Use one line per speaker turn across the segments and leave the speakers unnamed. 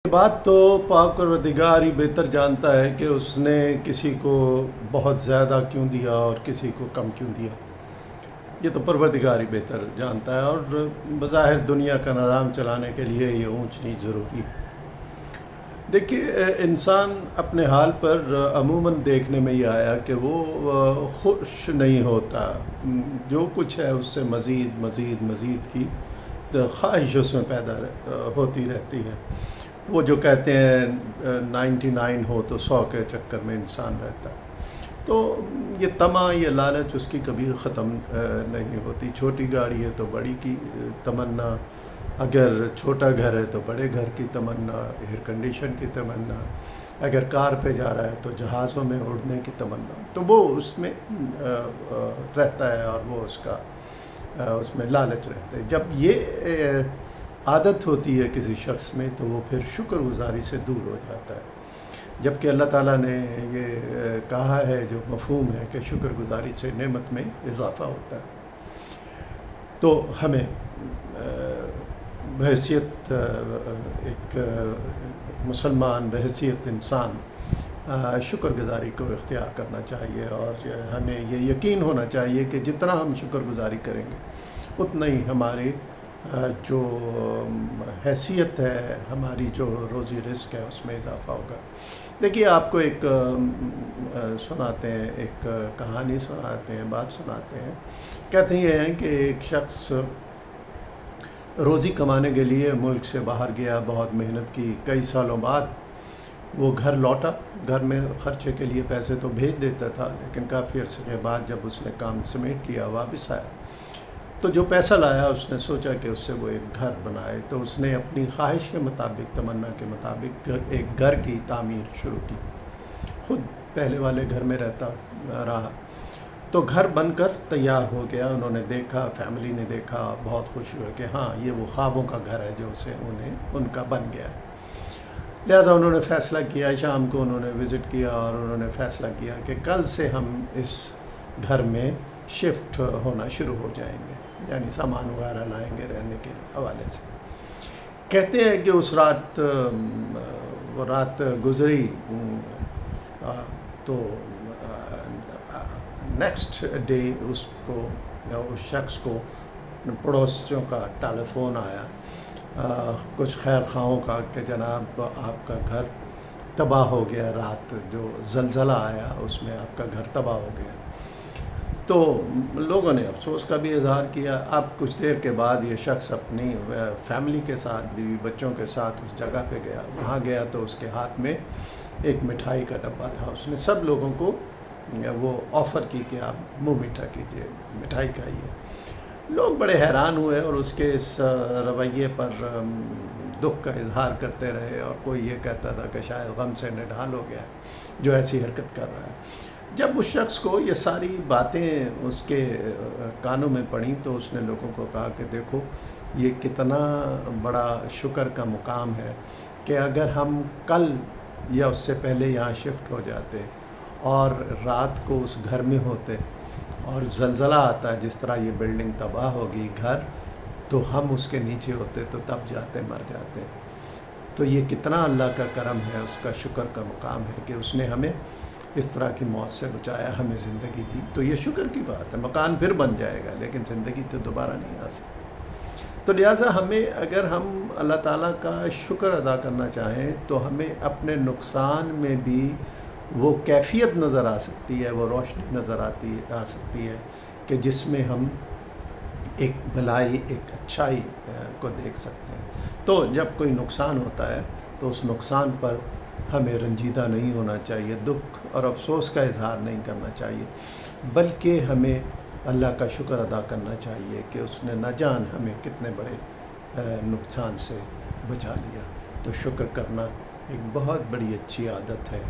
बात तो पाक परवरदिगार ही बेहतर जानता है कि उसने किसी को बहुत ज़्यादा क्यों दिया और किसी को कम क्यों दिया। ये तो परवरदिगार ही बेहतर जानता है, और बज़ाहिर दुनिया का निज़ाम चलाने के लिए ये ऊंच नीच ज़रूरी है। देखिए, इंसान अपने हाल पर अमूमन देखने में ये आया कि वो खुश नहीं होता। जो कुछ है उससे मज़ीद मज़ीद मज़ीद की ख्वाहिश उसमें पैदा होती रहती है। वो जो कहते हैं 99 हो तो 100 के चक्कर में इंसान रहता है। तो ये तमा, ये लालच उसकी कभी ख़त्म नहीं होती। छोटी गाड़ी है तो बड़ी की तमन्ना, अगर छोटा घर है तो बड़े घर की तमन्ना, एयर कंडीशन की तमन्ना, अगर कार पे जा रहा है तो जहाज़ों में उड़ने की तमन्ना। तो वो उसमें रहता है और वो उसमें लालच रहता है। जब ये आदत होती है किसी शख्स में तो वो फिर शुक्रगुज़ारी से दूर हो जाता है। जबकि अल्लाह ताला ने ये कहा है, जो मफ़हूम है कि शुक्रगुज़ारी से नेमत में इजाफ़ा होता है। तो हमें बहैसियत एक मुसलमान, बहैसियत इंसान शुक्रगुज़ारी को इख्तियार करना चाहिए, और हमें ये यकीन होना चाहिए कि जितना हम शुक्रगुज़ारी करेंगे उतना ही हमारी जो हैसियत है, हमारी जो रोज़ी रिस्क है, उसमें इजाफ़ा होगा। देखिए, आपको एक सुनाते हैं, एक कहानी सुनाते हैं, बात सुनाते हैं। कहते हैं कि एक शख्स रोज़ी कमाने के लिए मुल्क से बाहर गया, बहुत मेहनत की, कई सालों बाद वो घर लौटा। घर में ख़र्चे के लिए पैसे तो भेज देता था, लेकिन काफ़ी अर्से के बाद जब उसने काम समेट लिया, वापस आया, तो जो पैसा लाया उसने सोचा कि उससे वो एक घर बनाए। तो उसने अपनी ख्वाहिश के मुताबिक, तमन्ना के मुताबिक एक घर की तामीर शुरू की। ख़ुद पहले वाले घर में रहता रहा, तो घर बनकर तैयार हो गया। उन्होंने देखा, फैमिली ने देखा, बहुत खुश हुए कि हाँ, ये वो ख्वाबों का घर है जो उनका बन गया। लिहाजा उन्होंने फ़ैसला किया, शाम को उन्होंने विज़िट किया और उन्होंने फ़ैसला किया कि कल से हम इस घर में शिफ्ट होना शुरू हो जाएंगे, यानी सामान वगैरह लाएंगे रहने के हवाले से। कहते हैं कि उस रात वो रात गुज़री, तो नेक्स्ट डे उस शख्स को पड़ोसियों का टेलीफोन आया, कुछ खैर खाओं का, कि जनाब आपका घर तबाह हो गया, रात जो ज़लज़ला आया उसमें आपका घर तबाह हो गया। तो लोगों ने अफसोस का भी इज़हार किया। अब कुछ देर के बाद ये शख्स अपनी फैमिली के साथ, बीवी बच्चों के साथ उस जगह पे गया। वहाँ गया तो उसके हाथ में एक मिठाई का डब्बा था। उसने सब लोगों को वो ऑफ़र की कि आप मुँह मीठा कीजिए, मिठाई खाइए। लोग बड़े हैरान हुए और उसके इस रवैये पर दुख का इजहार करते रहे, और कोई ये कहता था कि शायद गम से निढाल हो गया है जो ऐसी हरकत कर रहा है। जब उस शख्स को ये सारी बातें उसके कानों में पड़ी तो उसने लोगों को कहा कि देखो, ये कितना बड़ा शुक्र का मुकाम है कि अगर हम कल या उससे पहले यहाँ शिफ्ट हो जाते और रात को उस घर में होते और ज़लज़ला आता है, जिस तरह ये बिल्डिंग तबाह होगी, घर, तो हम उसके नीचे होते तो तब जाते, मर जाते। तो ये कितना अल्लाह का करम है, उसका शुक्र का मुकाम है कि उसने हमें इस तरह की मौत से बचाया, हमें ज़िंदगी दी। तो ये शुक्र की बात है। मकान फिर बन जाएगा लेकिन ज़िंदगी तो दोबारा नहीं आ सकती। तो लिहाजा हमें, अगर हम अल्लाह ताला का शुक्र अदा करना चाहें तो हमें अपने नुकसान में भी वो कैफियत नज़र आ सकती है, वो रोशनी नज़र आ सकती है कि जिसमें हम एक भलाई, एक अच्छाई को देख सकते हैं। तो जब कोई नुकसान होता है तो उस नुकसान पर हमें रंजीदा नहीं होना चाहिए, दुख और अफसोस का इजहार नहीं करना चाहिए, बल्कि हमें अल्लाह का शुक्र अदा करना चाहिए कि उसने न जान हमें कितने बड़े नुकसान से बचा लिया। तो शुक्र करना एक बहुत बड़ी अच्छी आदत है,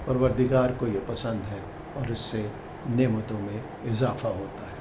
परवरदिगार को ये पसंद है और इससे नेमतों में इजाफ़ा होता है।